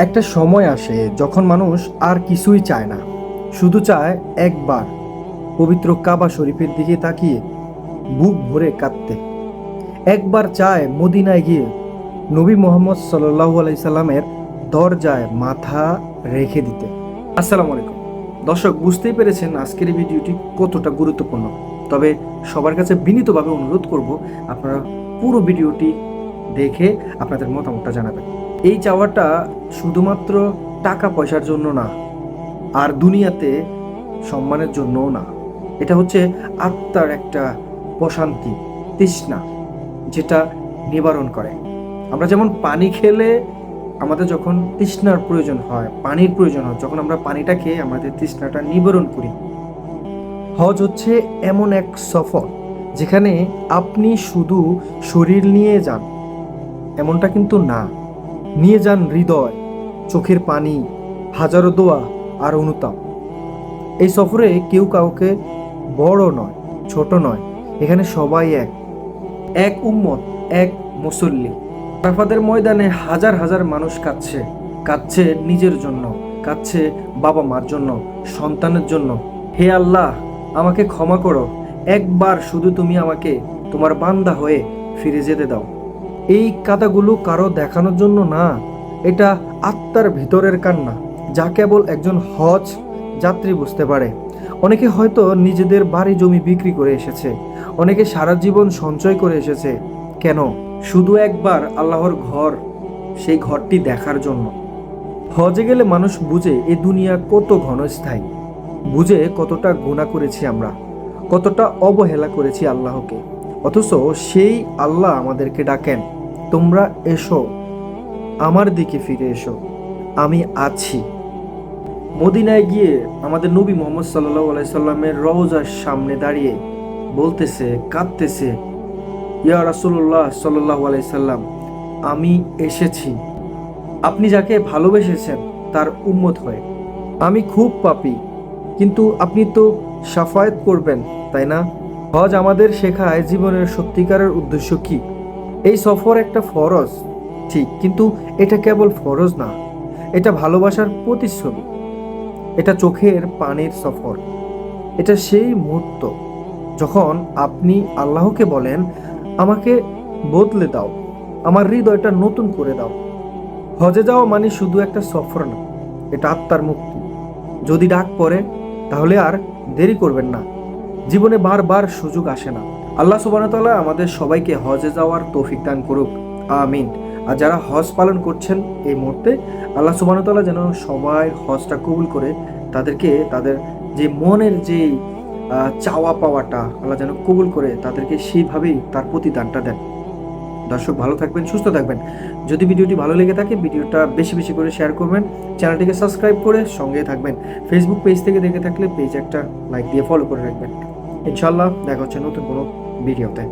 একটা সময় আসে যখন মানুষ আর কিছুই চায় না, শুধু চায় একবার পবিত্র কাবা শরীফের দিকে তাকিয়ে বুক ভরে কাঁদতে। একবার চায় মদিনায় গিয়ে নবী মোহাম্মদ সাল্লাল্লাহু আলাইহি সাল্লামের দরজায় মাথা রেখে দিতে। আসসালামু আলাইকুম দর্শক, বুঝতেই পেরেছেন আজকের এই ভিডিওটি কতটা গুরুত্বপূর্ণ। তবে সবার কাছে বিনীতভাবে অনুরোধ করব, আপনারা পুরো ভিডিওটি দেখে আপনাদের মতামতটা জানাবেন। এই চাওয়াটা শুধুমাত্র টাকা পয়সার জন্য না, আর দুনিয়াতে সম্মানের জন্যও না। এটা হচ্ছে আত্মার একটা প্রশান্তি, তৃষ্ণা, যেটা নিবারণ করে। আমরা যেমন পানি খেলে আমাদের যখন তৃষ্ণার প্রয়োজন হয়, পানির প্রয়োজন হয়, যখন আমরা পানিটা খেয়ে আমাদের তৃষ্ণাটা নিবারণ করি। হজ হচ্ছে এমন এক সফর যেখানে আপনি শুধু শরীর নিয়ে যান, এমনটা কিন্তু না। নিয়ে যান হৃদয়, চোখের পানি, হাজারো দোয়া আর অনুতাপ। এই সফরে কেউ কাউকে বড় নয়, ছোট নয়, এখানে সবাই এক, এক উম্মত, এক মুসল্লি। আরাফাতের ময়দানে হাজার হাজার মানুষ কাঁদছে, কাঁদছে নিজের জন্য, কাঁদছে বাবা মার জন্য, সন্তানের জন্য। হে আল্লাহ, আমাকে ক্ষমা করো, একবার শুধু তুমি আমাকে তোমার বান্দা হয়ে ফিরে যেতে দাও। এই কাদাগুলো কারো দেখানোর জন্য না, এটা আত্মার ভিতরের কান্না, যা কেবল একজন হজ যাত্রী বুঝতে পারে। অনেকে হয়তো নিজেদের বাড়ি জমি বিক্রি করে এসেছে, অনেকে সারা জীবন সঞ্চয় করে এসেছে। কেন? শুধু একবার আল্লাহর ঘর, সেই ঘরটি দেখার জন্য। হজে গেলে মানুষ বুঝে এ দুনিয়া কত ঘনস্থায়ী, বুঝে কতটা গুনাহ করেছি আমরা, কতটা অবহেলা করেছি আল্লাহকে। অথচ সেই আল্লাহ আমাদেরকে ডাকেন, তোমরা এসো, আমার দিকে ফিরে এসো, আমি আছি। মদিনায় গিয়ে আমাদের নবী মোহাম্মদ সাল্লাল্লাহু আলাইহি সাল্লামের রওজার সামনে দাঁড়িয়ে বলতেছে, কাঁদতেছে, ইয়া রাসূলুল্লাহ সাল্লাল্লাহু আলাইহি সাল্লাম, আমি এসেছি আপনি যাকে ভালোবেসেছেন তার উম্মত হয়ে। আমি খুব পাপী, কিন্তু আপনি তো শাফায়াত করবেন, তাই না? হজ আমাদের শেখায় জীবনের সত্যিকারের উদ্দেশ্য কি। এই সফর একটা ফরজ, ঠিক, কিন্তু এটা কেবল ফরজ না, এটা ভালোবাসার প্রতিচ্ছবি। এটা চোখের পানির সফর। এটা সেই মুহূর্ত যখন আপনি আল্লাহকে বলেন, আমাকে বদলে দাও, আমার হৃদয়টা নতুন করে দাও। হজে যাওয়া মানে শুধু একটা সফর না, এটা আত্মার মুক্তি। যদি ডাক পড়ে তাহলে আর দেরি করবেন না, জীবনে বারবার সুযোগ আসে না। আল্লাহ সুবহানাহু ওয়া তাআলা আমাদের সবাইকে হজে যাওয়ার তৌফিক দান করুক, আমিন। আর যারা হজ পালন করছেন এই মুহূর্তে, আল্লাহ সুবহানাহু ওয়া তাআলা যেন সবাই হজটা কবুল করে তাদেরকে তাদের যে মনের যে চাওয়া পাওয়াটা আল্লাহ যেন কবুল করে তাদেরকে সেইভাবেই তার প্রতিদানটা দেন। দর্শক, ভালো থাকবেন, সুস্থ থাকবেন। যদি ভিডিওটি ভালো লেগে থাকে, ভিডিওটা বেশি বেশি করে শেয়ার করবেন, চ্যানেলটিকে সাবস্ক্রাইব করে সঙ্গে থাকবেন। ফেসবুক পেজ থেকে দেখে থাকলে পেজ একটা লাইক দিয়ে ফলো করে রাখবেন। ইনশাআল্লাহ দেখা হচ্ছে নতুন কোনো ভিডিওতে।